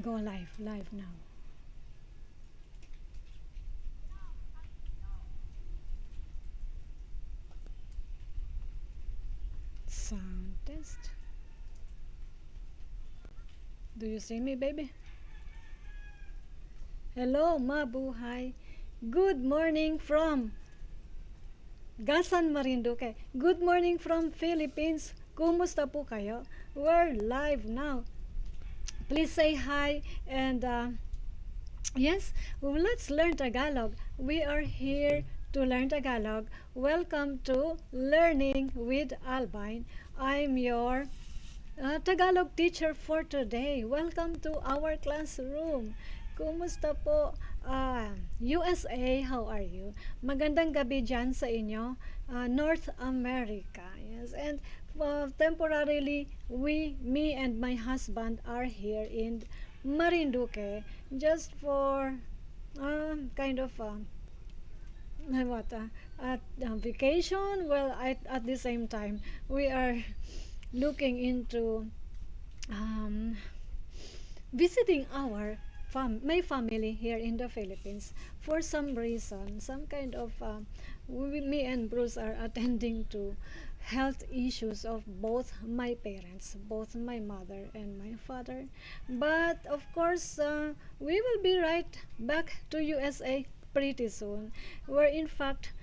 Go live now. Sound test. Do you see me, baby? Hello, mabuhay. Good morning from Gasan, Marinduque. Good morning from Philippines. Kumusta po kayo? We're live now. Please say hi and yes, let's learn Tagalog. We are here to learn Tagalog. Welcome to Learning with Albine. I'm your Tagalog teacher for today. Welcome to our classroom. Kumusta po? USA, how are you? Magandang gabi dyan sa inyo. North America. Yes, and temporarily, me and my husband are here in Marinduque just for kind of what at vacation. Well, at the same time, we are looking into um, visiting our my family here in the Philippines for some reason, some kind of me and Bruce are attending to health issues of both my parents, both my mother and my father. But of course, we will be right back to USA pretty soon. Where in fact,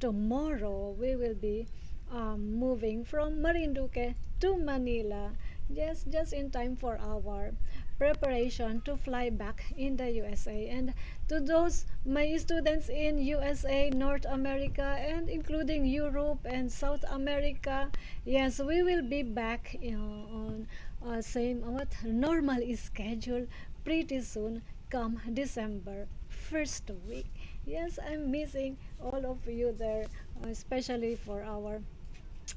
tomorrow we will be moving from Marinduque to Manila, just in time for our preparation to fly back in the USA. And to those my students in USA, North America, and including Europe and South America, yes, we will be back, on same what normal schedule pretty soon come December first week. Yes, I'm missing all of you there, especially for our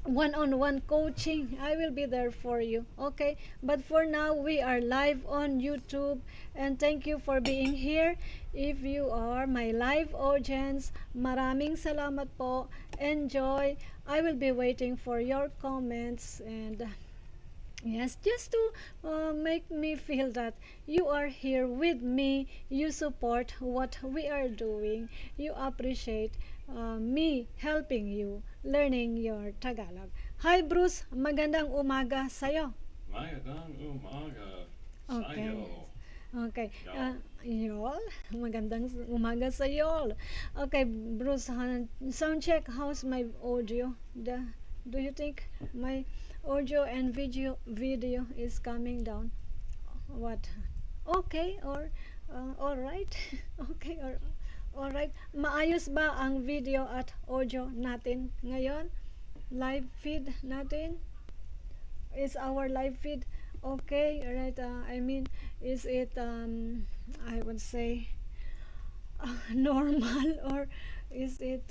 one-on-one coaching. I will be there for you, okay? But for now, we are live on YouTube, and thank you for being here. If you are my live audience, maraming salamat po. Enjoy. I will be waiting for your comments, and yes, just to make me feel that you are here with me, you support what we are doing, you appreciate me helping you learning your Tagalog. Hi Bruce, magandang umaga sa'yo. Magandang umaga Okay. sa'yo. Okay. Y'all. Yol, magandang umaga sa yol. Okay, Bruce, sound check. How's my audio? Do you think my audio and video is coming down? What? Okay, or all right? Okay, or all right. Maayos ba ang video at audio natin ngayon? Live feed natin? Is our live feed okay? Right? I mean, is it I would say normal, or is it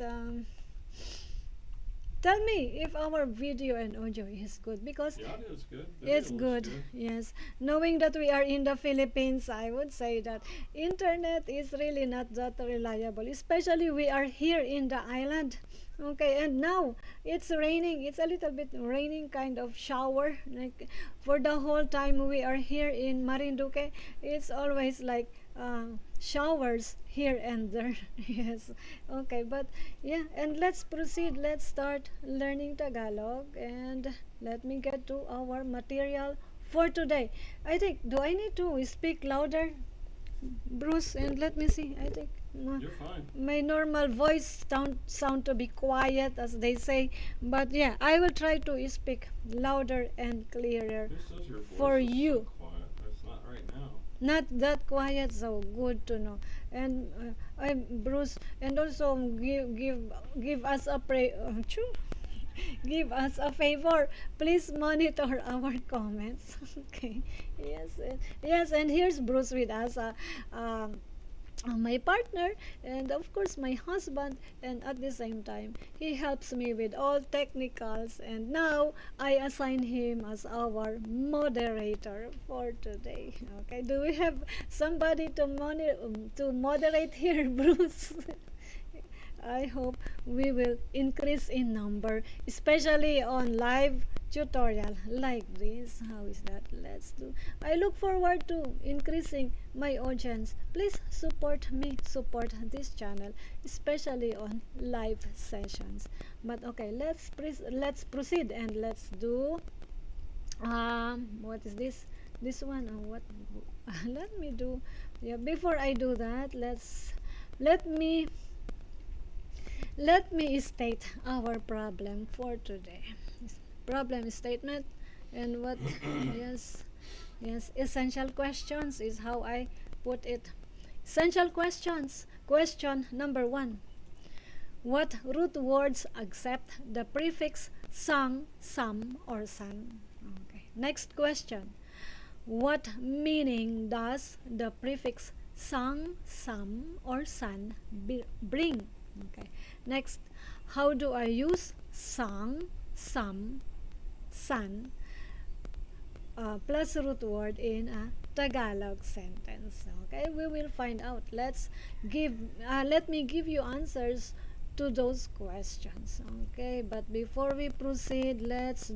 tell me if our video and audio is good, because The audio is good. The it's video looks good. Yes, knowing that we are in the Philippines, I would say that internet is really not that reliable, especially we are here in the island. Okay, and now it's raining. It's a little bit raining, kind of shower. Like for the whole time we are here in Marinduque, it's always like showers here and there. Yes. Okay, but yeah, and let's proceed. Let's start learning Tagalog, and let me get to our material for today. I think, do I need to speak louder, Bruce? And let me see. I think You're fine. my normal voice sound to be quiet, as they say, but yeah, I will try to speak louder and clearer Who says your voice for is so you. quiet? It's not right now. Not that quiet, so good to know. And I Bruce, and also give us a give us a favor. Please monitor our comments. Okay. Yes. Yes. And here's Bruce with us. My partner, and of course my husband, and at the same time he helps me with all technicals, and now I assign him as our moderator for today. Okay, do we have somebody to moderate here, Bruce? I hope we will increase in number, especially on live tutorial like this. How is that? Let's do. I look forward to increasing my audience. Please support me, support this channel, especially on live sessions. But okay, let's proceed and let's do what is this? This one or what? Let me do. Yeah, before I do that, let me let me state our problem for today. Problem statement and what? Yes, yes. Essential questions is how I put it. Essential questions. Question number 1. What root words accept the prefix sang, some, or san? Okay. Next question. What meaning does the prefix sang, some, or san bring? Okay. Next, how do I use sang, some, san plus root word in a Tagalog sentence? Okay, we will find out. Let me give you answers to those questions. Okay, but before we proceed, let's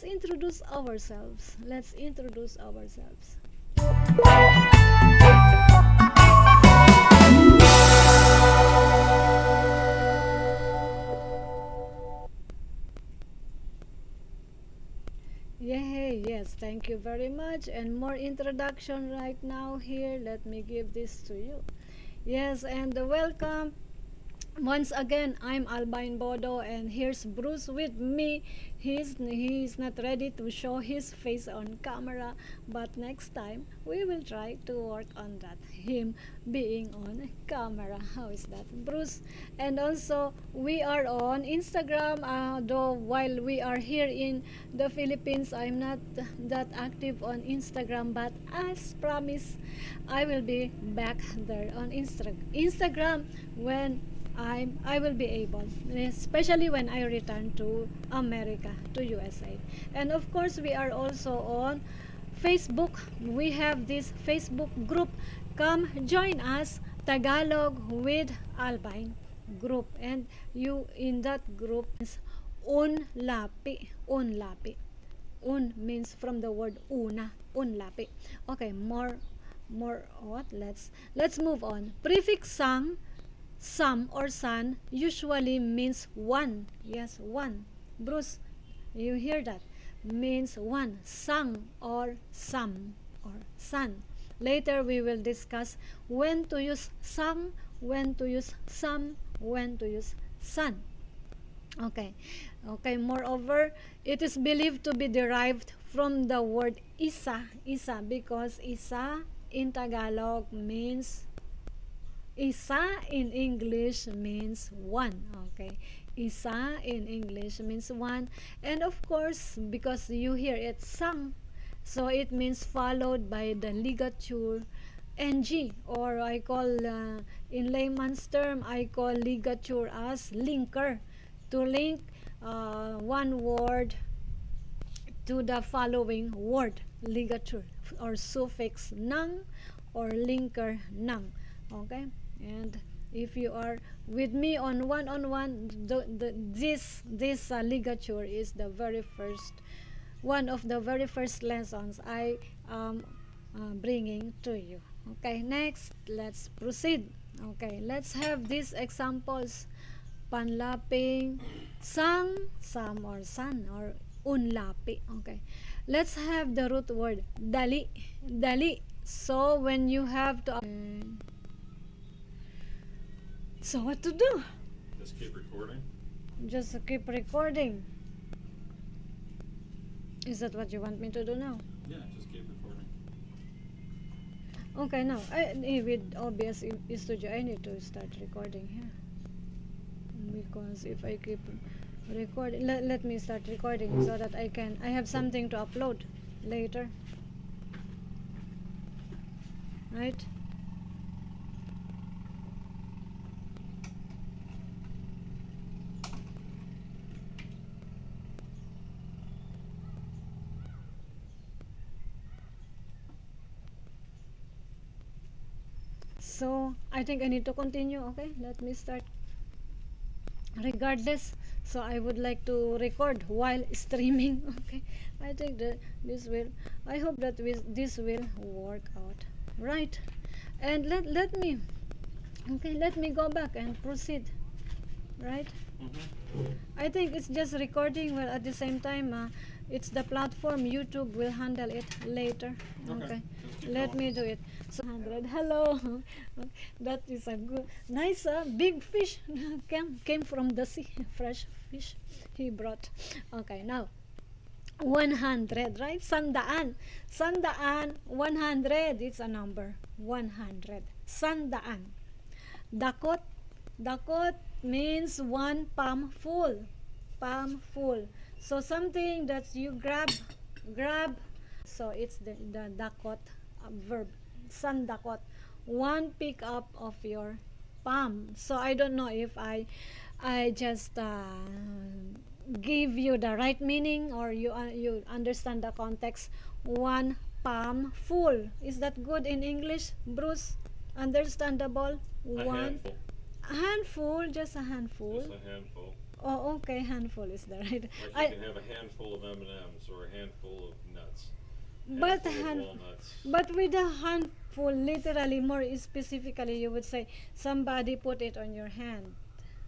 introduce ourselves. Let's introduce ourselves. Yay, yes, thank you very much. And more introduction right now here. Let me give this to you. Yes, and welcome. Once again, I'm Albine Bodo, and here's Bruce with me. He's not ready to show his face on camera, but next time we will try to work on that. Him being on camera. How is that, Bruce? And also, we are on Instagram. Though while we are here in the Philippines, I'm not that active on Instagram, but as promised, I will be back there on Instagram when I will be able, especially when I return to America, to USA. And of course, we are also on Facebook. We have this Facebook group. Come join us, Tagalog with Albine group. And you in that group is unlapi. Unlapi. Un means from the word una. Unlapi. Okay, more what? Let's move on. Prefix sang, some, or san usually means one. Yes, one. Bruce, you hear that? Means one. Sang or some or san. Later we will discuss when to use sang, when to use some, when to use san. Okay. Okay, moreover, it is believed to be derived from the word isa, because isa in Tagalog means isa in English means one. Okay. Isa in English means one. And of course, because you hear it sang, so it means followed by the ligature ng, or I call, in layman's term, I call ligature as linker. To link one word to the following word, ligature, or suffix nang, or linker nang. Okay. And if you are with me on one-on-one, this ligature is the very first one of the very first lessons I am bringing to you. Okay, next, let's proceed. Okay, let's have these examples. Panlaping sang, sam, or san, or unlapi. Okay, let's have the root word dali. Dali. So when you have to so what to do? Just keep recording. Just keep recording. Is that what you want me to do now? Yeah, just keep recording. Okay, now with OBS Studio, I need to start recording here, because if I keep recording, let me start recording so that I have something to upload later, right? So I think I need to continue. Okay, let me start. Regardless, so I would like to record while streaming. Okay, I think that this will, I hope that this will work out, right? And let me, okay, let me go back and proceed, right? I think it's just recording. Well, at the same time, it's the platform. YouTube will handle it later. Okay. Just keep Let going. me do it. So 100. Hello. That is a good, nice, big fish came from the sea. Fresh fish he brought. Okay, now 100, right? Sandaan. Sandaan, 100. It's a number. 100. Sandaan. Dakot. Dakot means one palm full. Palm full. So something that you grab. So it's the dakot verb. Sandakot. One pick up of your palm. So I don't know if I just give you the right meaning, or you understand the context. One palm full. Is that good in English, Bruce? Understandable? A One handful. handful, just a handful. Just a handful. Oh, okay, handful is the right. Like you can have a handful of M&Ms or a handful of nuts. But Handful of walnuts. but with a handful, literally, more specifically, you would say somebody put it on your hand.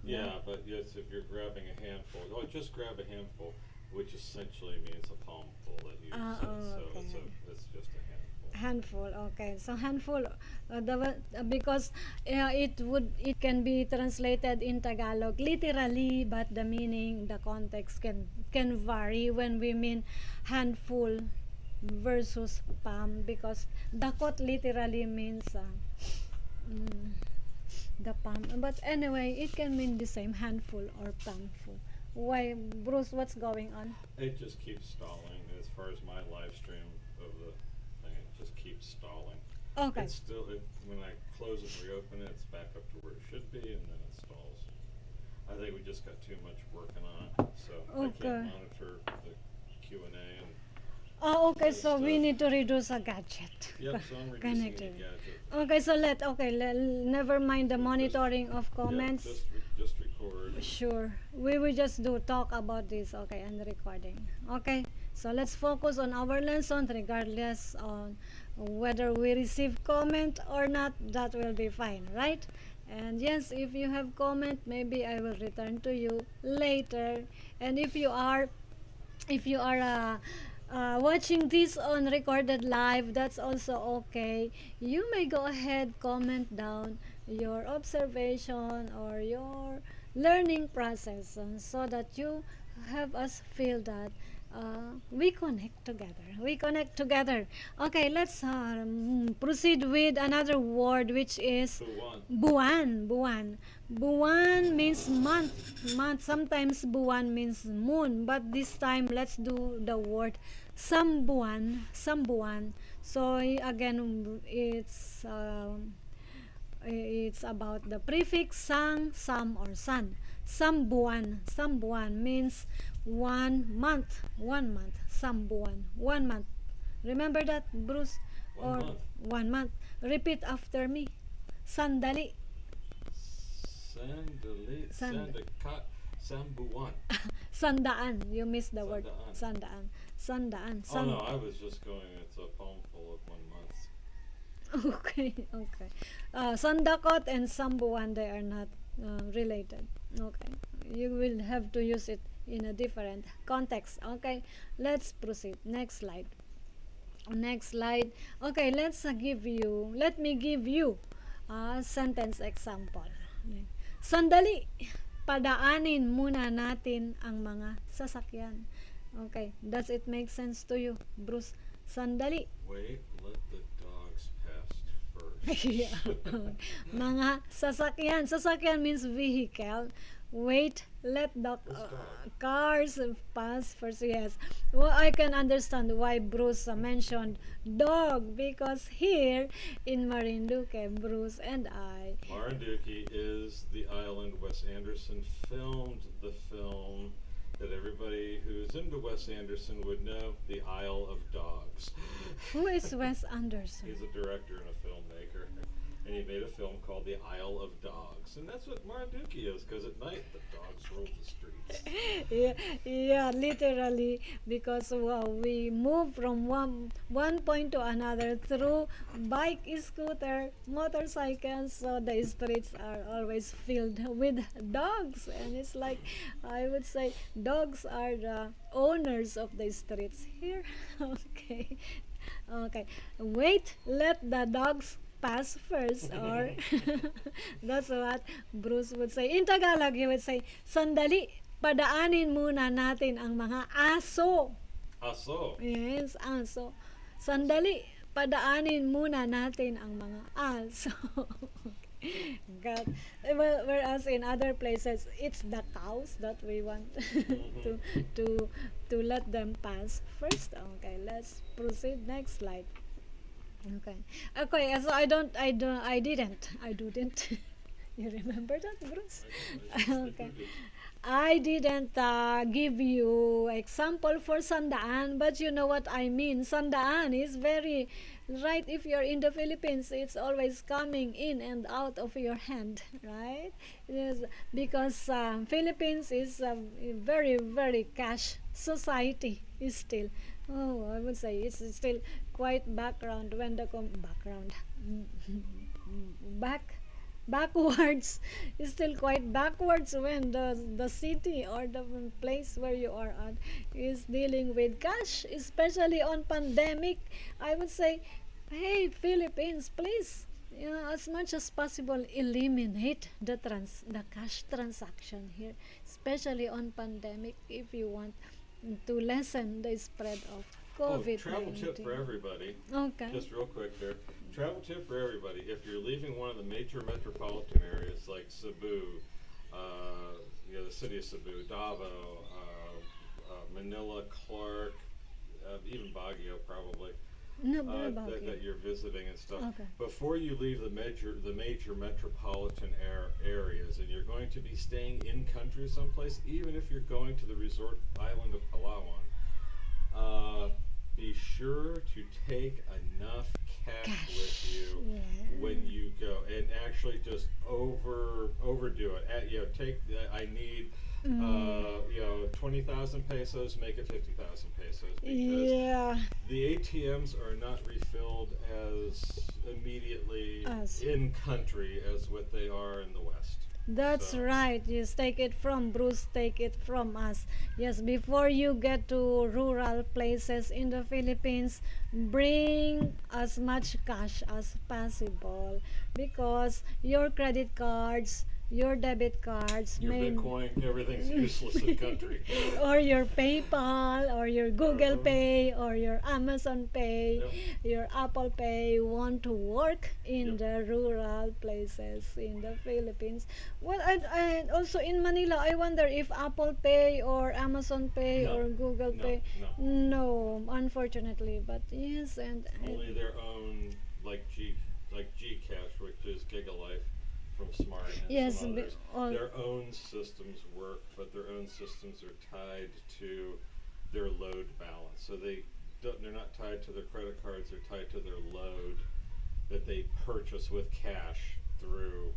Yeah, but yes, if you're grabbing a handful, just grab a handful, which essentially means a palmful that you said. So Okay. it's just a handful. Handful, okay. So handful, because it can be translated in Tagalog literally, but the meaning, the context can vary when we mean handful versus palm, because dakot literally means mm, the palm. But anyway, it can mean the same, handful or palmful. Why, Bruce? What's going on? It just keeps stalling as far as my live stream of the thing. It just keeps stalling. Okay. It's still, when I close it and reopen it, it's back up to where it should be, and then it stalls. I think we just got too much working on it, so I Okay. can't monitor the Q&A and Oh, okay. Good So we stuff. need to reduce a gadget. Yep, so I'm reducing the Connected. gadget. Okay, so never mind the monitoring of comments. Yeah, just record. Sure, we will just do talk about this. Okay, and recording. Okay, so let's focus on our lesson, regardless on whether we receive comment or not. That will be fine, right? And yes, if you have comment, maybe I will return to you later. And if you are watching this on recorded live, that's also okay. You may go ahead, comment down your observation or your learning process, so that you have us feel that we connect together. We connect together. Okay, let's proceed with another word, which is So one. buwan. Buwan. Buwan means month. Month. Sometimes buwan means moon, but this time let's do the word sambuan. Sambuan. So again, it's about the prefix sang, sam, or san. Sambuan. Sambuan means 1 month. 1 month. Sambuan. 1 month. Remember that, Bruce? 1 Or month. 1 month. Repeat after me. Sandali. Sandakat, sambuan. Sandaan. You missed the word. Sandaan. Sandaan. Oh no, I was just going, it's a palmful of 1 month. Okay, okay. Sandakot and Sambuan, they are not related. Okay. You will have to use it in a different context. Okay. Let's proceed. Next slide. Next slide. Okay, let me give you a sentence example. Sandali, padaanin muna natin ang mga sasakyan. Okay, does it make sense to you, Bruce? Sandali. Wait, let the dogs pass first. Yeah. Mga sasakyan. Sasakyan means vehicle. Wait, let the cars pass first. Yes. Well, I can understand why Bruce mentioned dog, because here in Marinduque, Bruce and I. Marinduque is the island Wes Anderson filmed the film that everybody who's into Wes Anderson would know, The Isle of Dogs. Who is Wes Anderson? He's a director and a filmmaker. and he made a film called The Isle of Dogs, and that's what Marinduque is, because at night the dogs rule the streets. Yeah, yeah, literally, because we move from one point to another through bike, scooter, motorcycles, so the streets are always filled with dogs, and it's like I would say dogs are the owners of the streets here. Okay, okay. Wait, let the dogs pass first, or that's what Bruce would say. In Tagalog, he would say, sandali, padaanin muna natin ang mga aso. Aso. Yes, aso. Sandali, padaanin muna natin ang mga aso. God. Well, whereas in other places, it's the cows that we want to to to let them pass first. Okay, let's proceed. Next slide. Okay. Okay, so I didn't. You remember that, Bruce? Okay. I didn't give you example for sandaan, but you know what I mean. Sandaan is very right. If you're in the Philippines, it's always coming in and out of your hand, right? Yes, because Philippines is a very very cash society. Is still, oh, I would say it's still quite background when the background back backwards is still quite backwards when the city or the place where you are at is dealing with cash, especially on pandemic. I would say, hey Philippines, please, as much as possible eliminate the cash transaction here, especially on pandemic, if you want to lessen the spread of COVID-19. Travel tip for everybody. Okay. Just real quick there. Travel tip for everybody. If you're leaving one of the major metropolitan areas like Cebu, the city of Cebu, Davao, Manila, Clark, even Baguio probably, No, about that you're visiting and stuff. Okay. Before you leave the major metropolitan areas, and you're going to be staying in country someplace, even if you're going to the resort island of Palawan, be sure to take enough cash with you when you go, and actually just overdo it. Take I need 20,000 pesos, make it 50,000 pesos, because the ATMs are not refilled as immediately in country as what they are in the West. That's right. Yes, take it from Bruce, take it from us. Yes, before you get to rural places in the Philippines, bring as much cash as possible, because your credit cards, your debit cards, Your Bitcoin, everything's useless in country. or your PayPal, or your Google Pay, or your Amazon Pay, your Apple Pay won't work in the rural places in the Philippines. Well, I also in Manila, I wonder if Apple Pay or Amazon Pay or Google Pay. No, unfortunately, but yes, and only their own, like Gcash, which is Gigalife from Smart, and some others. Their own systems work, but their own systems are tied to their load balance. So they're not tied to their credit cards, they're tied to their load that they purchase with cash through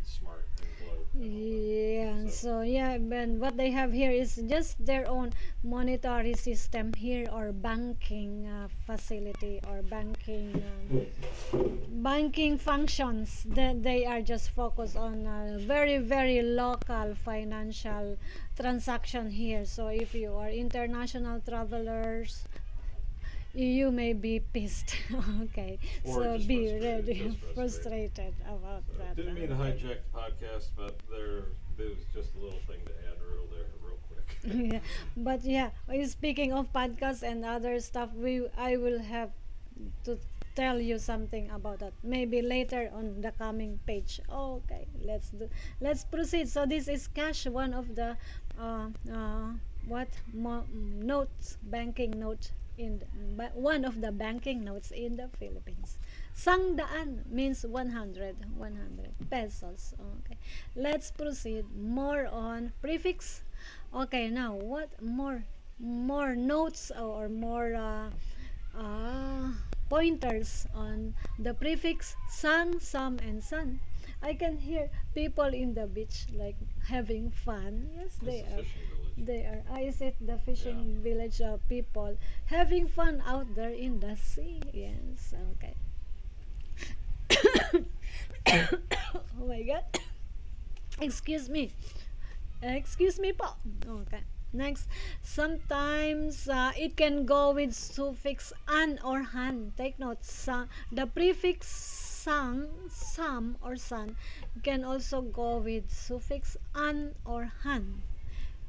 Smart and Globe. And but what they have here is just their own monetary system here, or banking facility, or banking functions. That they are just focused on very very local financial transaction here. So if you are international travelers, you may be pissed. Okay, or so just be frustrated, ready, just frustrated about that. Didn't mean to hijack the podcast, but there was just a little thing to add real quick. Yeah, but speaking of podcasts and other stuff, I will have to tell you something about that maybe later on the coming page. Okay, let's proceed. So this is cash, one of the notes, banking notes one of the banking notes in the Philippines. Sangdaan means 100 pesos. Okay, let's proceed more on prefix. Okay, now what more notes, or more pointers on the prefix sang, some, and sun. I can hear people in the beach like having fun. Yes, It's they a are. fishing village. They are. Is it the fishing Yeah. village people having fun out there in the sea? Yes. Okay. Oh my God. Excuse me. Excuse me po. Okay. Next, sometimes it can go with suffix an or han. Take note. The prefix sang, some, or san can also go with suffix an or han.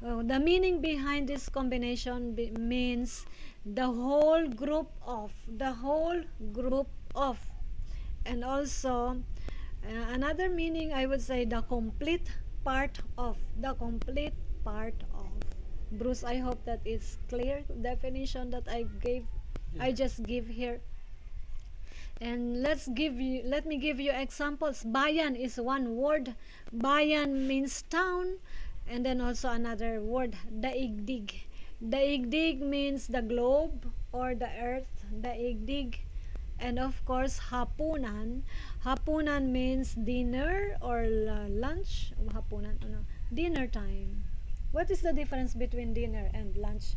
The meaning behind this combination means the whole group of, and also another meaning I would say the complete part of. Bruce, I hope that it's clear definition that I just give here. And let me give you examples. Bayan is one word. Bayan means town, and then also another word, daigdig. Daigdig means the globe or the earth, daigdig. And of course, hapunan. Hapunan means dinner or lunch. Hapunan, ano? Dinner time. What is the difference between dinner and lunch?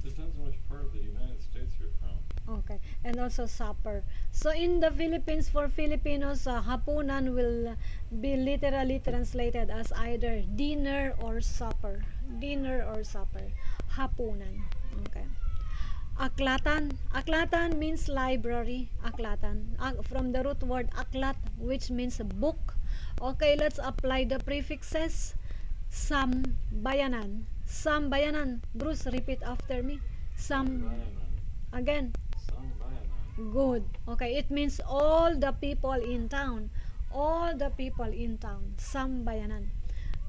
Depends on which part of the United States you're from. Okay, and also supper. So in the Philippines, for Filipinos, hapunan will be literally translated as either dinner or supper. Dinner or supper. Hapunan. Okay. Aklatan. Aklatan means library. Aklatan. From the root word aklat, which means book. Okay, let's apply the prefixes. Sambayanan. Sambayanan. Bruce, repeat after me. Again. Sambayanan. Good. Okay, it means all the people in town. All the people in town. Sambayanan.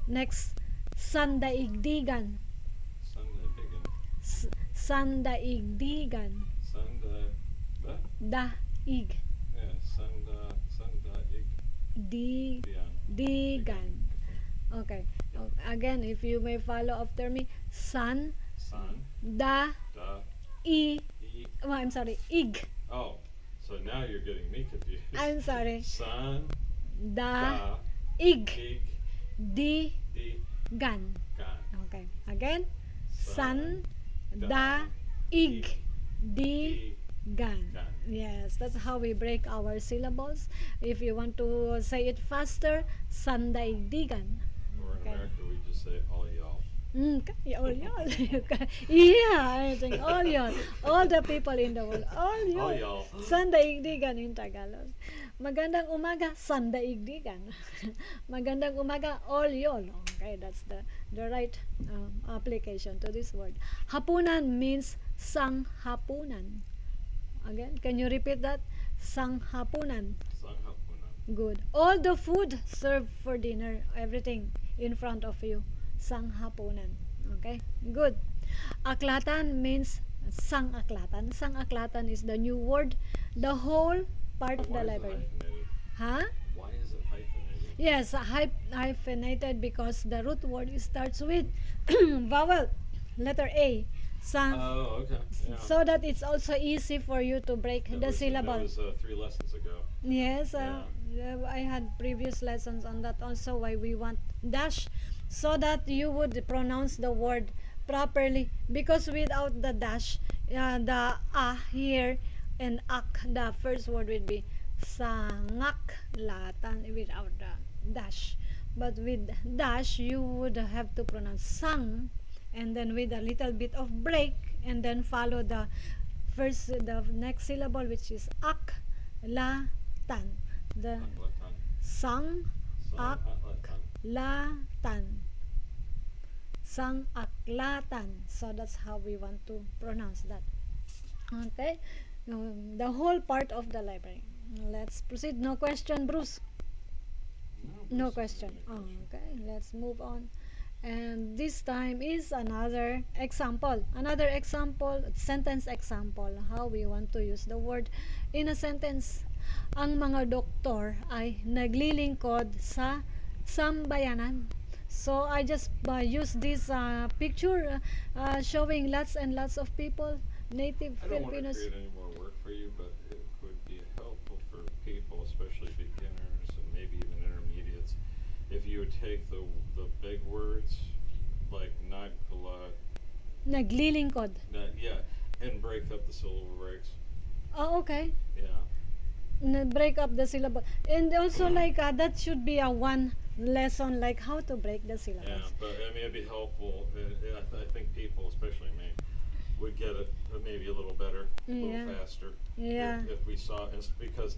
Next, sandaigdigan. Sandaigdigan. Daig. Yeah, sandaig. Digan. Okay. Again, if you may follow after me. San. Da. Da. I. I. Oh, I'm sorry. Ig. Oh, so now you're getting me confused. I'm sorry. San. Da. Da. Ig. Ig. Di. Di. Gan. Gan. Okay. Again. San. Da. Da. Ig. Di. Di. Gan. Gan. Yes, that's how we break our syllables. If you want to say it faster, sandaigdigan. Or in Okay. America, we just say all y'all. All y'all. Yeah, I think all y'all. All the people in the world. All All y'all. y'all. Sandaigdigan in Tagalog. Magandang umaga, sandaigdigan. Magandang umaga, all y'all. Okay, that's the right application to this word. Hapunan means sang hapunan. Again, can you repeat that? Sang hapunan. Sanghapunan. Good. All the food served for dinner, everything in front of you. Sanghapunan. Okay? Good. Aklatan means sang-aklatan. Sang-aklatan is the new word. The whole part of Why the is it library. hyphenated? Huh? Why is it hyphenated? Yes, hyphenated because the root word starts with vowel, letter A. Sang. Oh, okay. Yeah. So that it's also easy for you to break That the was, syllable. That was 3 lessons ago. Yes, Yeah. I had previous lessons on that also, why we want dash so that you would pronounce the word properly, because without the dash, the here and ak, the first word would be sangak latan without the dash. But with dash, you would have to pronounce sang, and then with a little bit of break, and then follow the next syllable, which is ak la tan. The Aklatan. sang ak Aklatan. latan. Sang aklatan. So that's how we want to pronounce that. Okay, the whole part of the library. Let's proceed. No question, Bruce. No question. Oh, okay, let's move on. And this time is another example. Another example, sentence example. How we want to use the word in a sentence. Ang mga doktor ay naglilingkod sa sambayanan. So I just use this picture showing lots and lots of people native I don't want to Filipinos. create any more work for you, but it would be helpful for people, especially beginners and maybe even intermediates, if you would take the big words like nagla, Naglilingkod. yeah, and break up the syllable breaks. Oh, okay. Yeah. Break up the syllable. And also like that should be a one lesson like how to break the Yeah, syllables. but I mean, it'd be helpful. I think people, especially me, would get it maybe a little better, a Yeah. little faster. Yeah. If we saw, because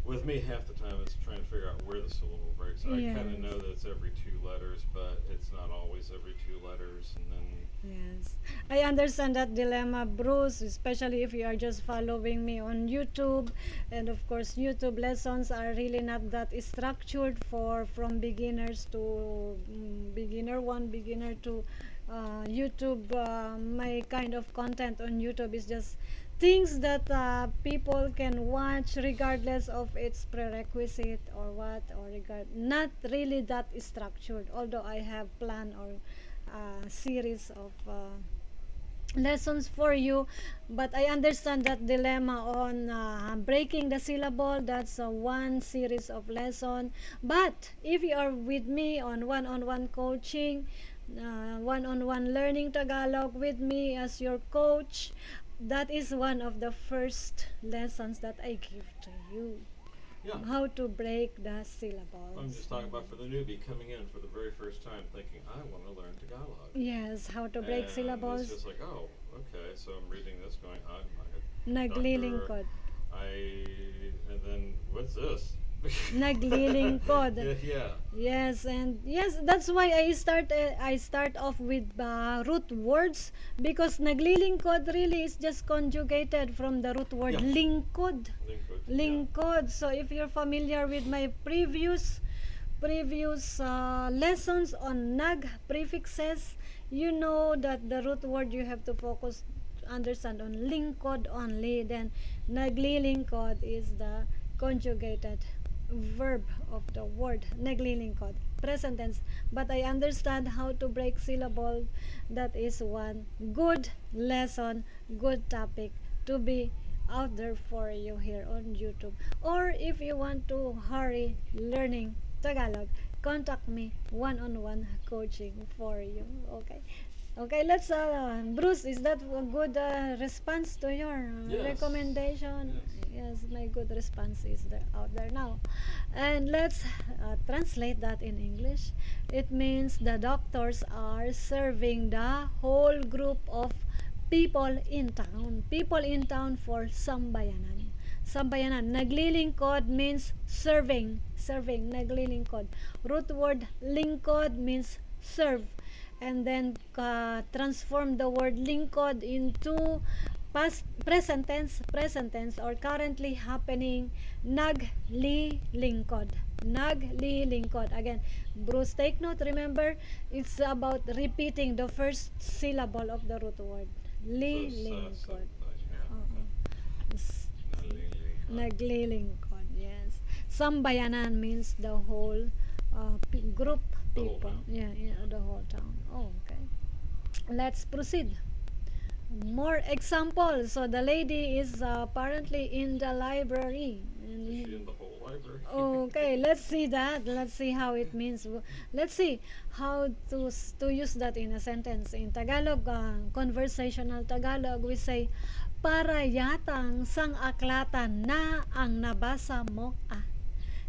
with me, half the time it's trying to figure out where the syllable breaks. I kind of Yes. know that it's every two letters, but it's not always every two letters. And then, Yes, I understand that dilemma, Bruce, especially if you are just following me on YouTube. And of course, YouTube lessons are really not that structured for from beginners to beginner one, beginner two. YouTube, my kind of content on YouTube is just things that people can watch regardless of its prerequisite or what, or not really that structured, although I have plan or series of lessons for you. But I understand that dilemma on breaking the syllable. That's one series of lesson. But if you are with me on one-on-one coaching, one-on-one learning Tagalog with me as your coach, that is one of the first lessons that I give to you. yeah. How to break the syllables. I'm just talking about for the newbie coming in for the very first time, thinking I want to learn Tagalog. Yes, how to break And syllables. it's just like, oh, okay. So I'm reading this, going, Naglilingkod. and then what's this? Naglilingkod. Yeah. Yes, and yes, that's why I start off with root words, because naglilingkod really is just conjugated from the root word Yeah. lingkod. Lingkod. Lingkod. So if you're familiar with my previous lessons on nag prefixes, you know that the root word you have to focus understand on lingkod only. Then naglilingkod is the conjugated verb of the word naglilingkod, present tense. But I understand how to break syllable. That is one good lesson, good topic to be out there for you here on YouTube. Or if you want to hurry learning Tagalog, contact me one-on-one coaching for you. Okay. Okay, let's Bruce, is that a good response to your Yes. recommendation? Yes. Yes, my good response is there out there now. And let's translate that in English. It means the doctors are serving the whole group of people in town. People in town for sambayanan. Sambayanan. Naglilingkod means serving. Serving. Naglilingkod. Root word lingkod means serve. And then transform the word lingkod into present tense or currently happening naglilingkod. Naglilingkod. Again, Bruce, take note. Remember, it's about repeating the first syllable of the root word. Lilingkod. Naglilingkod, yes. Sambayanan means the whole group, The whole people. town. Yeah, the whole town. Oh, okay. Let's proceed. More examples. So the lady is apparently in the library. Is she in the whole library? Okay, let's see that. Let's see how it means. Let's see how to use that in a sentence. In Tagalog, conversational Tagalog, we say, para yatang sang-aklatan na ang nabasa mo.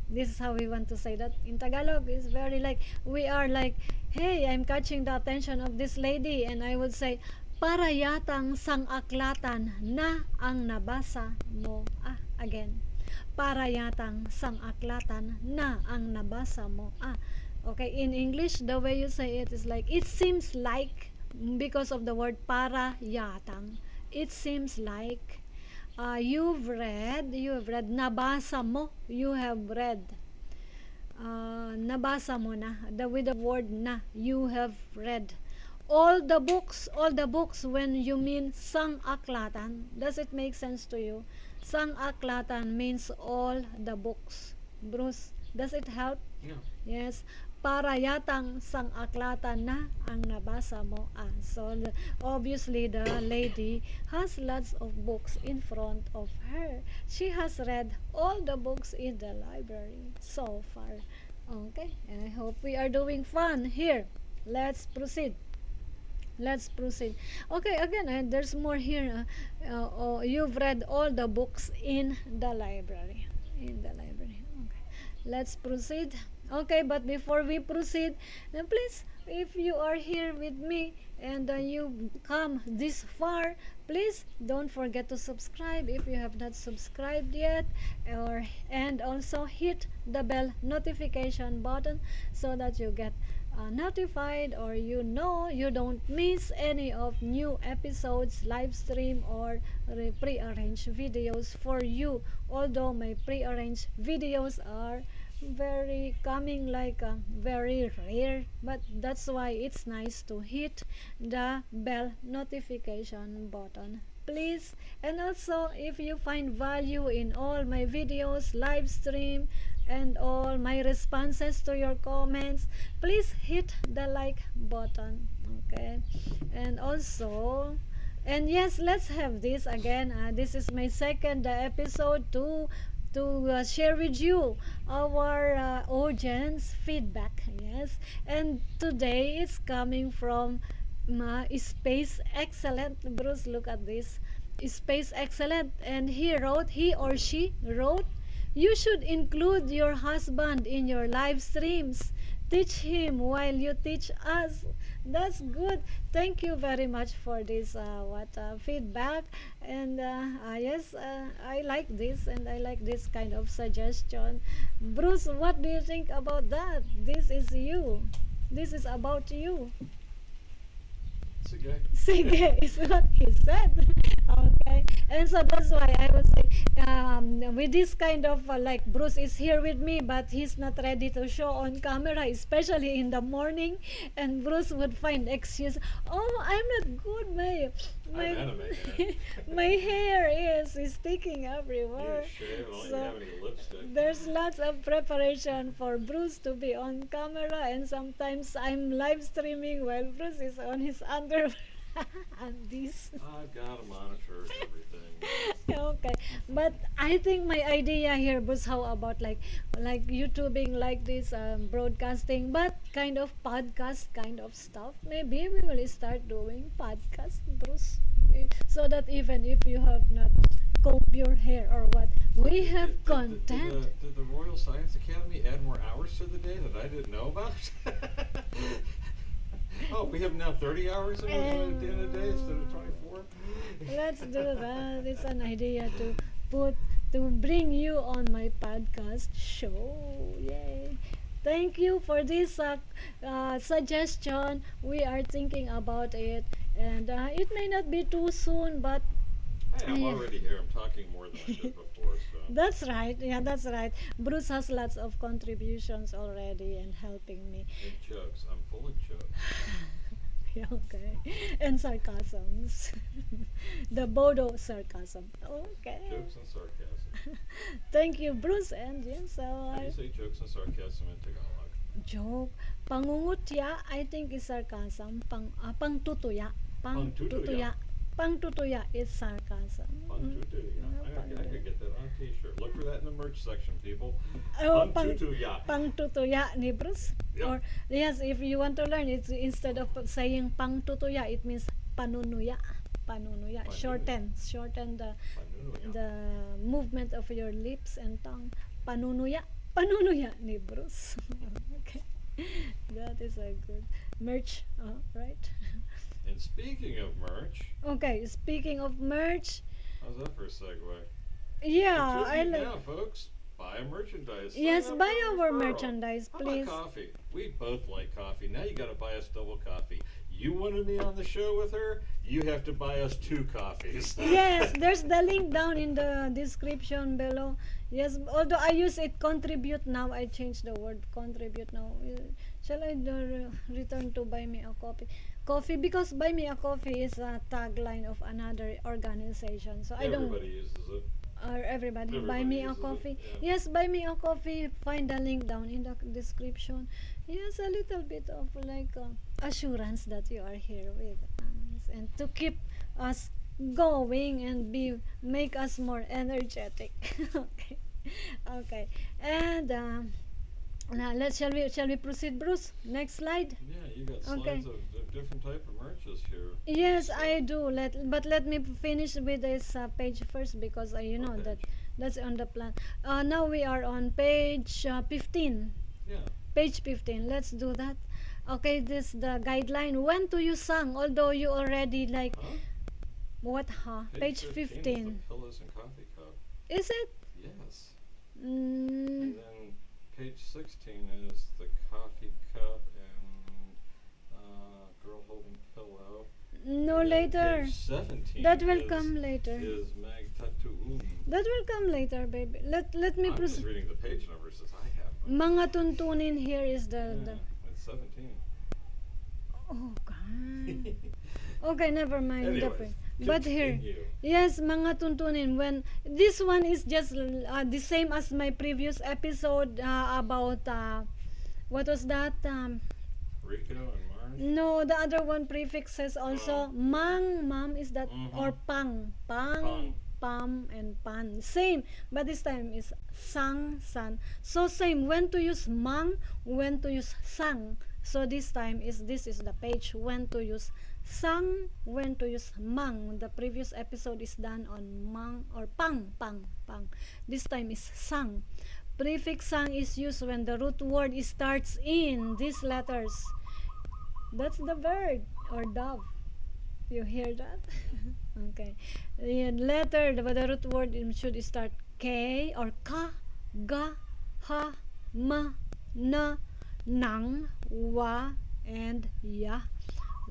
This is how we want to say that. In Tagalog, it's very like, we are like, hey, I'm catching the attention of this lady, and I would say, para yatang sang-aklatan na ang nabasa mo. Again. Para yatang sang-aklatan na ang nabasa mo. Okay, in English, the way you say it is like, it seems like, because of the word para yatang, it seems like you've read, nabasa mo, you have read. Nabasa mo na, with the word na, you have read. All the books, when you mean sang-aklatan, does it make sense to you? Sang-aklatan means all the books. Bruce, does it help? Yeah. Yes. para yatang sang-aklatan na ang nabasa mo. So, obviously, the lady has lots of books in front of her. She has read all the books in the library so far. Okay, I hope we are doing fun here. Let's proceed. Let's proceed. Okay, again, there's more here. You've read all the books in the library. In the library. Okay. Let's proceed. Okay, but before we proceed, please, if you are here with me and you come this far, please don't forget to subscribe if you have not subscribed yet, and also hit the bell notification button so that you get notified, or you don't miss any of new episodes, live stream, or pre-arranged videos for you. Although my pre-arranged videos are very coming like very rare, but that's why it's nice to hit the bell notification button, please. And also, if you find value in all my videos, live stream, and all my responses to your comments, please hit the like button. Okay, and also, and yes, let's have this again. This is my second episode to share with you our audience feedback. Yes, and today it's coming from Space Excellent. Bruce, look at this. Space Excellent, and he or she wrote, you should include your husband in your live streams. Teach him while you teach us. That's good. Thank you very much for this feedback. And yes, I like this, and I like this kind of suggestion. Bruce, what do you think about that? This is you. This is about you. Sige. Sige is what he said. Okay, and so that's why I was like, with this kind of like Bruce is here with me, but he's not ready to show on camera, especially in the morning. And Bruce would find excuse. Oh, I'm not good. I'm animated. My hair is sticking everywhere. You shave, I don't So even have any lipstick. there's lots of preparation for Bruce to be on camera, and sometimes I'm live streaming while Bruce is on his underwear. And this. I've got to monitor everything. Okay, but I think my idea here was, how about like YouTubing, like this broadcasting, but kind of podcast kind of stuff. Maybe we will start doing podcast, Bruce, so that even if you have not combed your hair or what, we have content. Did the Royal Science Academy add more hours to the day that I didn't know about? Oh, we have now 30 hours in a day instead of 24? Let's do that. It's an idea to bring you on my podcast show. Yay. Thank you for this suggestion. We are thinking about it, and it may not be too soon, but Hey, I'm already here. I'm talking more than I did before, so. that's right. Yeah, that's right. Bruce has lots of contributions already and helping me. And jokes. I'm full of jokes. Yeah, okay. And sarcasms. The Bodo sarcasm. Okay. Jokes and sarcasm. Thank you, Bruce. And yes, How do you say jokes and sarcasm in Tagalog? joke. Pangungutya, I think is sarcasm. Pangtutuya. Pangtutuya. Pangtutuya is sarcasm. Pangtutuya. I could get that on a t-shirt. Look for that in the merch section, people. Oh, Pangtutuya. Pangtutuya ni Bruce. Yep. Or yes, if you want to learn, it's instead of saying pangtutuya, it means panunuya. Panunuya. Panunuya. Shorten the Panunuya. movement of your lips and tongue. Panunuya. Panunuya ni Bruce. Okay. That is a good merch, right? And speaking of merch, Okay, speaking of merch, how's that for a segue? yeah, I Contribute like. now, folks. Buy merchandise. Sign Yes, up buy for our referral. merchandise, How please. about coffee? We both like coffee. Now you got to buy us double coffee. You want to be on the show with her? You have to buy us 2 coffees. Yes, there's the link down in the description below. Yes, although I use it contribute now, I changed the word contribute now. Shall I return to buy me a coffee? Coffee, because buy me a coffee is a tagline of another organization. So I don't. Everybody uses it. or everybody, buy Everybody me a uses it, coffee. yeah. Yes, buy me a coffee. Find the link down in the description. Yes, a little bit of like assurance that you are here with us and to keep us going and be make us more energetic. Okay, okay, and now shall we proceed, Bruce? Next slide. Yeah, you got Okay. slides of different type of merches here. Yes, So, I do. Let me finish with this page first because you know what that page? that's on the plan. Now we are on page 15. Yeah. Page 15. Let's do that. Okay, this the guideline. When to use sang, although you already like Huh? what? Page Is 15. the pillows and coffee cup. Is it? Yes. Mm, And then page 16 is the coffee cup and girl holding pillow. no, And then later. Page 17 That will is, come later. is mag tatuum. That will come later, baby. Let me I'm just proceed. reading the page numbers as I have them. Mga tuntunin here is Yeah, the it's 17. oh God. Okay, never mind. Anyways, But here, continue. yes, mga tuntunin. When this one is just the same as my previous episode about what was that? Rico and Marge. No, the other one prefixes also. Oh. Mang, mam is that Mhm. or pang, Pang. pam and pan. Same, but this time is sang, san. So same. When to use mang, when to use sang. So this time this is the page when to use sang, when to use mang. The previous episode is done on mang or pang. This time is sang. Prefix sang is used when the root word starts in these letters. That's the bird or dove. You hear that? Okay. The letter, the root word should start K or ka, ga, ha, ma, na, nang, wa, and ya.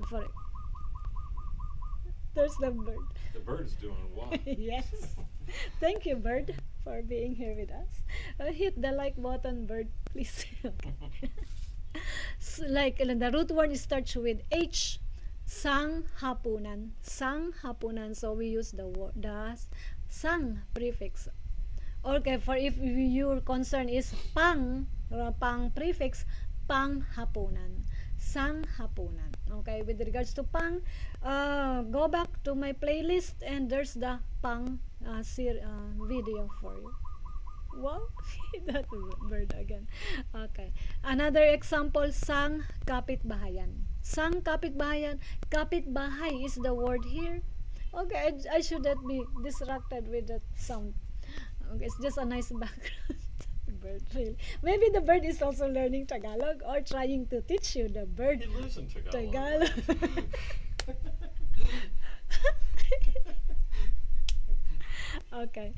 For there's the bird. The bird's doing what? Yes. Thank you, bird, for being here with us. Hit the like button, bird, please. Like the root word starts with H. Sang hapunan. Sang hapunan. So we use the word the sang prefix. Okay, for if your concern is pang prefix, pang hapunan. Sang hapunan. Okay, with regards to pang, go back to my playlist and there's the pang video for you. Wow, that bird again. Okay. Another example, sang kapitbahayan. Sang kapitbahayan. Kapitbahay is the word here. Okay, I should not be distracted with that sound. Okay, it's just a nice background. Bird, really. Maybe the bird is also learning Tagalog or trying to teach you the bird. He lives in Tagalog. Tagalog. Okay.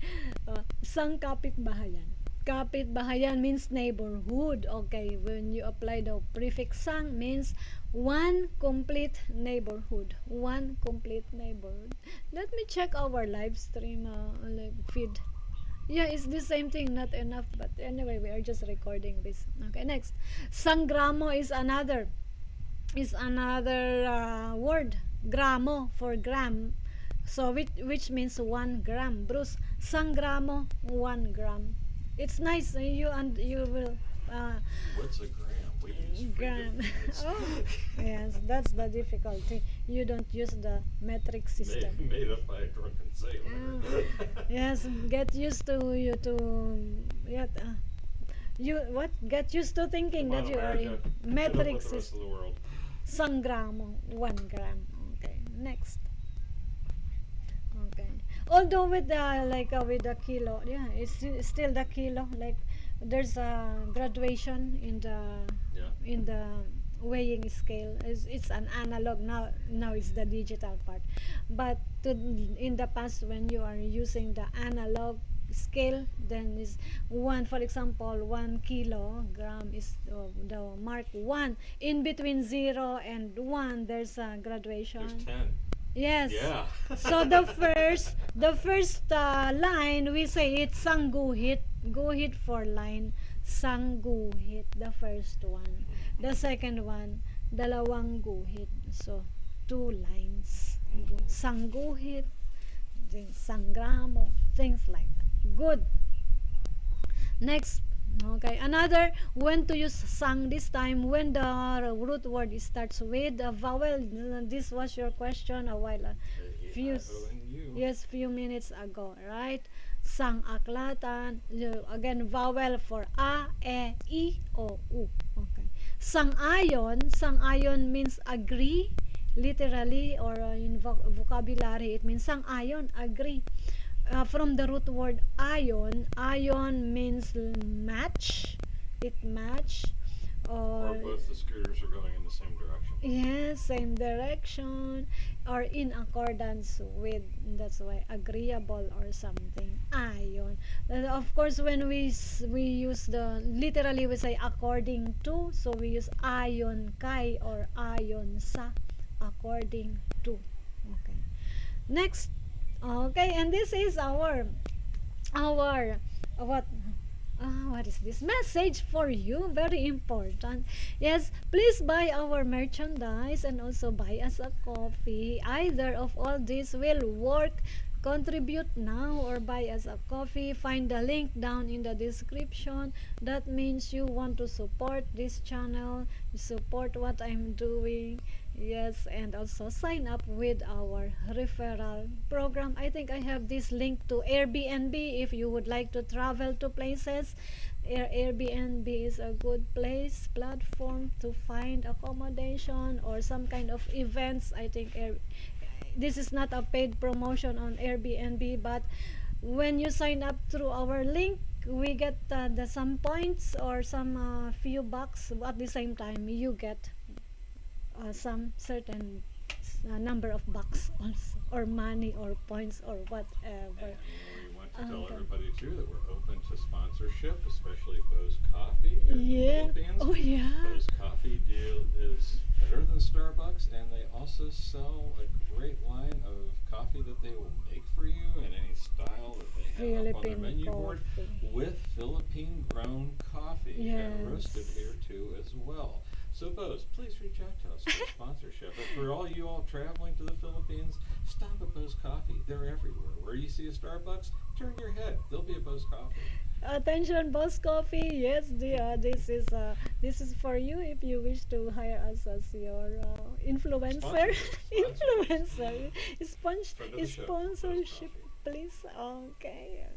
Sang kapitbahayan. Kapitbahayan means neighborhood. Okay, when you apply the prefix sang means one complete neighborhood. One complete neighborhood. Let me check our live stream like feed. Yeah, it's the same thing, not enough, but anyway, we are just recording this. Okay, next. Sangramo is another word. Gramo for gram. So which means 1 gram. Bruce, sangramo, 1 gram. It's nice. You will. What's a gram? We use Gram. freedom units. Oh, yes, that's the difficulty. You don't use the metric system. Made up by a drunken sailor. Yes, get used to you to yeah. You what? Get used to thinking Come on, that you are in America. Get up metric with the rest system. of the world. Sangramo, 1 gram. Okay, next. Okay. Although with the kilo, yeah, it's still the kilo. Like there's a graduation in the weighing scale. It's an analog now. Now it's the digital part. But in the past, when you are using the analog scale, then is one. For example, 1 kilogram is the mark 1. In between 0 and 1, there's a graduation. There's 10. Yes. Yeah. So the first line we say it's sangguhit. Guhit for line. Sangguhit, the first one. The second one, dalawang guhit. So 2 lines. Sangguhit, then sangramo, things like that. Good. Next. Okay, another when to use sang this time when the root word starts with a vowel. This was your question a while few yes few minutes ago, right? Sang aklatan. Again, vowel for a, e, o, u. Okay. Sang ayon means agree. Literally or in vocabulary, it means sang ayon, agree. From the root word ion, ion means match, it match, Or or both the scooters are going in the same direction. yes, same direction, or in accordance with, that's why agreeable or something, ion. Of course, when we use the, literally we say according to, so we use ayon kay or ayon sa, according to. Okay, next. Okay, and this is our what is this message for you? Very important. Yes, please buy our merchandise and also buy us a coffee. Either of all this will work. Contribute now or buy us a coffee. Find the link down in the description. That means you want to support this channel, support what I'm doing. Yes, and also sign up with our referral program. I think I have this link to Airbnb if you would like to travel to places. Airbnb is a good platform to find accommodation or some kind of events. I think this is not a paid promotion on Airbnb, but when you sign up through our link, we get some points or some few bucks. At the same time, you get some certain number of bucks also, or money or points or whatever. And we want to tell everybody too that we're open to sponsorship, especially Bo's Coffee in the Philippines. Oh yeah. Bo's Coffee deal is better than Starbucks, and they also sell a great line of coffee that they will make for you in any style that they have up on their menu board, with Philippine grown coffee and roasted here too as well. So Bose, please reach out to us for sponsorship. And for all you all traveling to the Philippines, stop at Bose Coffee. They're everywhere. Where you see a Starbucks, turn your head. There'll be a Bose Coffee. Attention, Boss Coffee. Yes, this is for you if you wish to hire us as your influencer. Influencer. Sponsorship, please. Okay.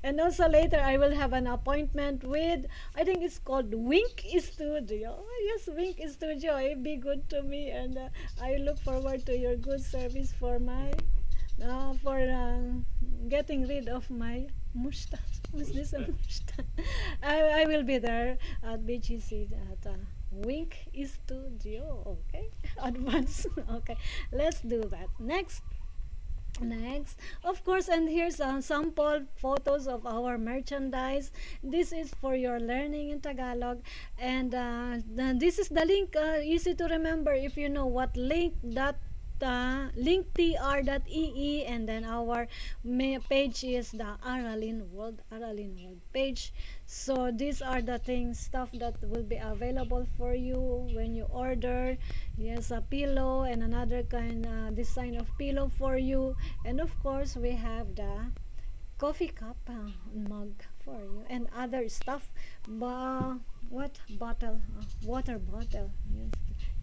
And also later I will have an appointment with, I think it's called Wink Studio. Yes, Wink Studio. Be good to me, and I look forward to your good service for my getting rid of my mustache. Was this a mustache? I will be there at BGC at Wink Studio. Okay, advance. Okay, let's do that. Next, of course, and here's sample photos of our merchandise. This is for your learning in Tagalog, and this is the link, easy to remember if you know what link. Linktr.ee, and then our page is the Aralin World page. So these are the stuff that will be available for you when you order. Yes, a pillow and another kind design of pillow for you, and of course we have the coffee cup mug for you, and other stuff. Water bottle, yes,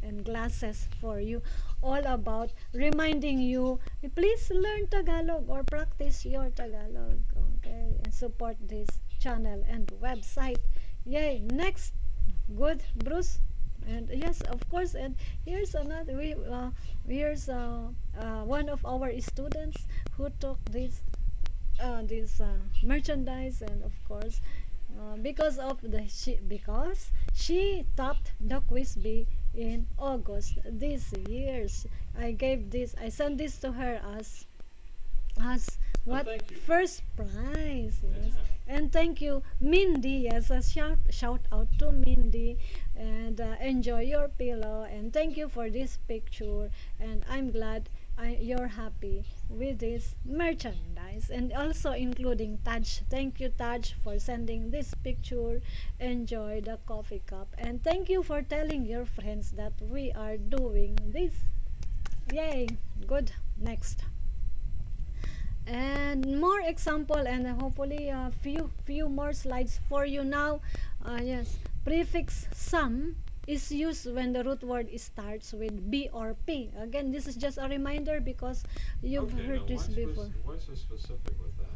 and glasses for you, all about reminding you, please learn Tagalog or practice your Tagalog. Okay, and support this channel and website. Yay. Next. Good, Bruce. And yes, of course, and here's another, here's one of our students who took this merchandise, and of course because she topped the quiz bee in August this year. I sent this to her as what first prize. Yes. And thank you, Mindy. Yes, a shout out to Mindy, and enjoy your pillow, and thank you for this picture, and I'm glad you're happy with this merchandise, and also including Taj. Thank you, Taj, for sending this picture. Enjoy the coffee cup, and thank you for telling your friends that we are doing this. Yay. Good. Next. And more example, and hopefully a few more slides for you now. Yes, prefix some is used when the root word starts with B or P. Again, this is just a reminder because you've Okay, heard now this before. why so specific with that?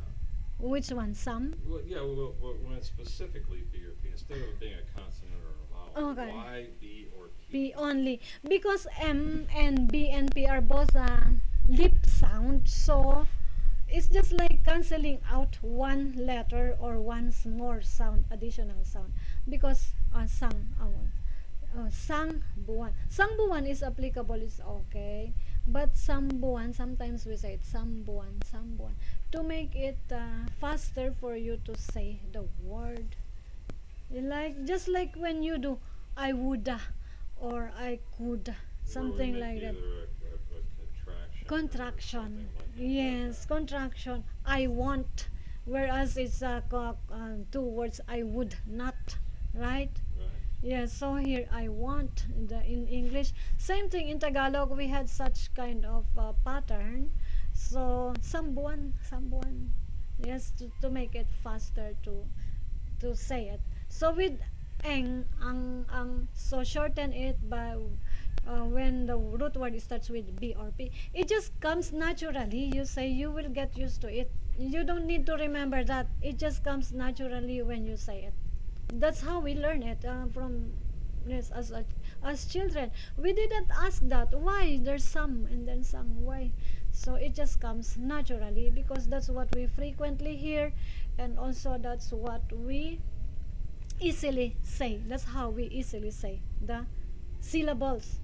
Which one? Some? Well, yeah, when it's specifically B or P, instead of it being a consonant or a vowel, Okay. why B or P P? only, because M and B and P are both lip sound, so it's just like canceling out one letter or one more sound, additional sound. Because sang buwan. Sang buwan is applicable, is okay. But sambuan, sometimes we say it sambuan, to make it faster for you to say the word. Like just like when you do I woulda or I could, Where we something make like that. either a contraction. Contraction. Or something like that. Yes, contraction. I want. Whereas it's two words, I would not. Right? Right. Yes, so here I want in English. Same thing in Tagalog, we had such kind of pattern. So, sambuan. Yes, to make it faster to say it. So with ang, so shorten it by when the root word starts with B or P. It just comes naturally. You say you will get used to it. You don't need to remember that. It just comes naturally when you say it. That's how we learn it from yes as children. We didn't ask that why there's some and then some why. So it just comes naturally because that's what we frequently hear, and also that's what we easily say. That's how we easily say the syllables.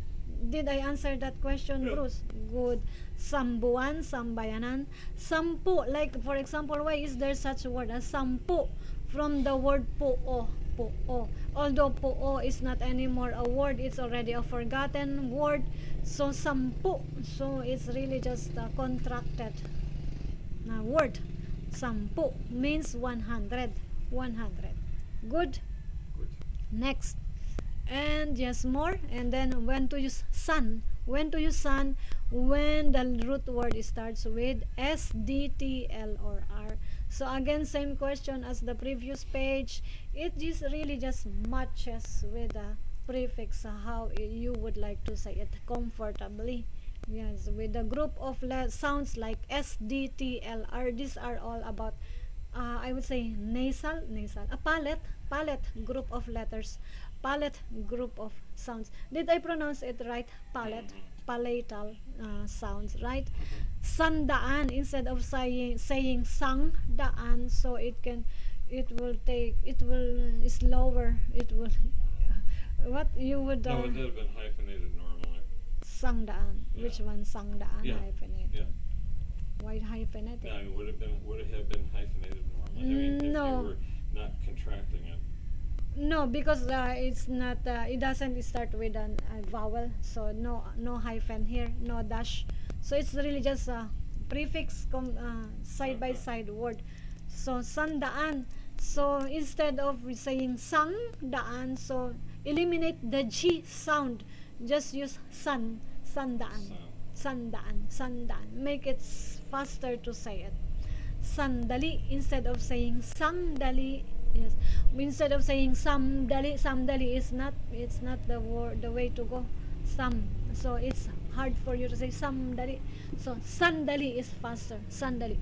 Did I answer that question, Yeah. Bruce? Good. Sambuan, sambayanan, sampu. Like for example, why is there such a word as sampu? From the word puo, puo. Although puo is not anymore a word, it's already a forgotten word. So sampu. So it's really just a contracted word. Sampu means 100. 100. Good. Good. Next. And yes, more. And then when to use sun. When to use sun? When the root word starts with S, D, T, L, or R. So again, same question as the previous page. It just really just matches with the prefix how you would like to say it comfortably. Yes, with the group of sounds like S, D, T, L, R. These are all about I would say nasal, a palate group of letters, palate group of sounds. Did I pronounce it right? Palate, palatal sounds, right? Sandaan instead of saying sang daan, so it will slower, it will what you would No, it would have been hyphenated normally. sangdaan. Yeah. Which one? Sangdaan Yeah. hyphenated. Yeah. Why hyphenated? No, it would it have been hyphenated normally? I mean, if No. you were not contracting it. No, because it's not. It doesn't start with a vowel, so no hyphen here, no dash. So it's really just a prefix side by side word. So sandaan. So instead of saying sang daan, so eliminate the G sound. Just use sandaan, sandaan. Make it faster to say it. Sandali instead of saying sangdali. Yes, instead of saying samdali is not, it's not the word, the way to go. So it's hard for you to say samdali. So sandali is faster. Sandali.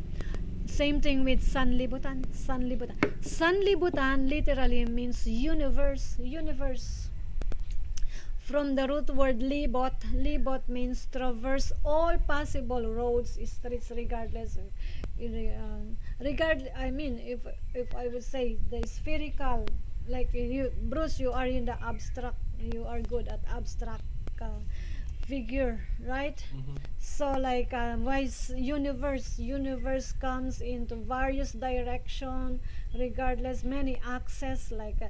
Same thing with sanlibutan literally means universe. From the root word libot means traverse all possible roads, streets, regardless. I mean, if I would say the spherical, like you, Bruce, you are in the abstract. You are good at abstract figure, right? So like wise universe comes into various direction, regardless many axes. Like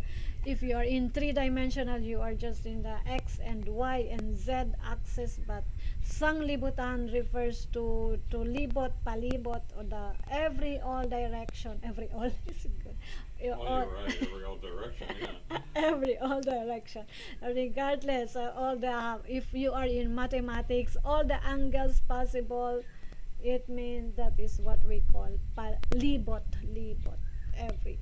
if you are in three-dimensional, you are just in the x and y and z axis. But sanglibutan refers to libot, palibot, or the every all direction. Every all is good. Well, you're right. Every all direction. Yeah. Every all direction, regardless all the if you are in mathematics, all the angles possible, It means that is what we call libot, every,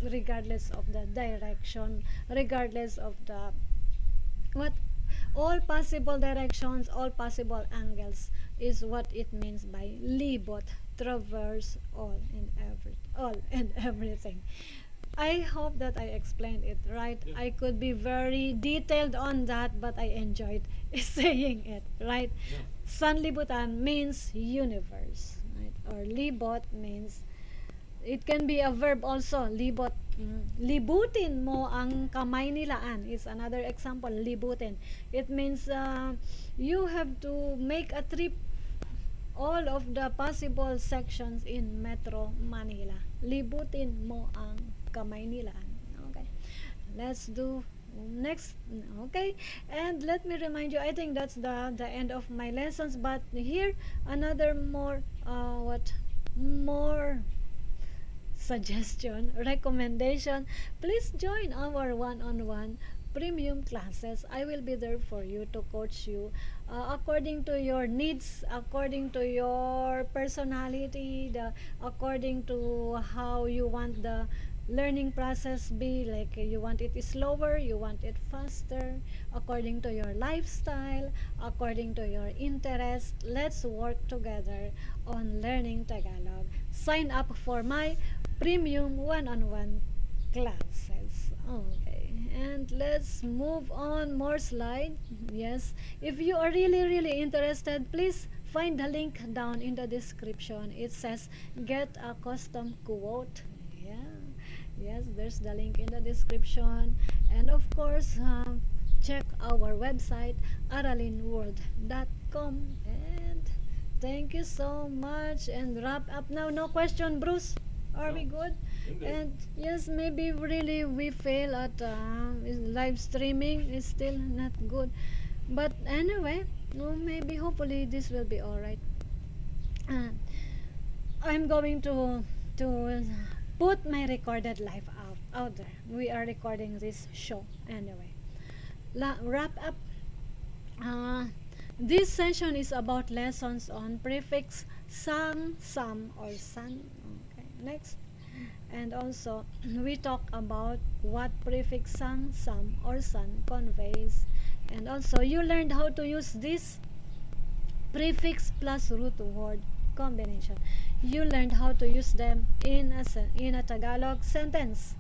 regardless of the direction, regardless of the what, all possible directions, all possible angles is what it means by libot, traverse all and everything. I hope that I explained it right. Yeah. I could be very detailed on that, but I enjoyed saying it, right? Yeah. Sanlibutan means universe, right? Or libot means, it can be a verb also, libot. Libutin mo ang kamay nilaan is another example, libutin. It means you have to make a trip all of the possible sections in Metro Manila. Libutin mo ang kamay nilaan. Okay. Let's do next. Okay. And let me remind you, I think that's the end of my lessons, but here another more more suggestion, recommendation. Please join our one-on-one premium classes. I will be there for you to coach you according to your needs, according to your personality, according to how you want the learning process be, like you want it slower, you want it faster, according to your lifestyle, according to your interest. Let's work together on learning Tagalog. Sign up for my premium one-on-one classes. Okay, and let's move on. More slide. Yes, if you are really interested, please find the link down in the description. It says get a custom quote. Yeah, yes, there's the link in the description. And of course, check our website aralinworld.com. And thank you so much, and wrap up now. No question, Bruce? Are we good? Indeed. And yes, maybe really we fail at live streaming is still not good, but anyway, maybe hopefully this will be all right. I'm going to put my recorded live out there. We are recording this show anyway. Wrap up. This session is about lessons on prefix sang, sam, or san. Okay, next. And also, we talk about what prefix sang, sam, or san conveys. And also, you learned how to use this prefix plus root word combination. You learned how to use them in a Tagalog sentence.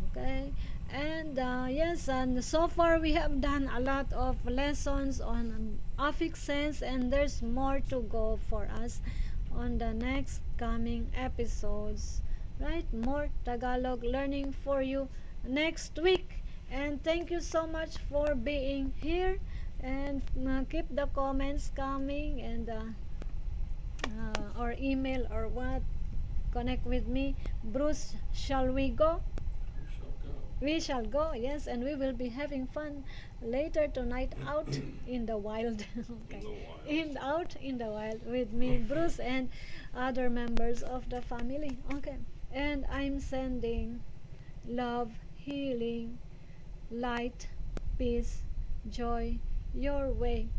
Okay. And yes, and so far we have done a lot of lessons on affixes, and there's more to go for us on the next coming episodes. Right? More Tagalog learning for you next week. And thank you so much for being here. And keep the comments coming, and or email or what. Connect with me. Bruce, shall we go? We shall go, yes, and we will be having fun later tonight out in the wild. Okay. Out in the wild with me, Bruce, and other members of the family. Okay. And I'm sending love, healing, light, peace, joy your way.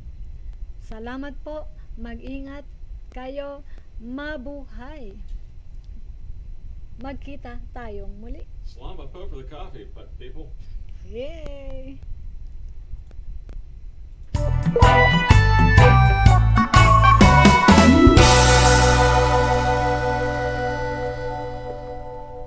Salamat po. Mag-ingat kayo. Mabuhay. Magkita tayong muli. Salamat po for the coffee, people. Yay!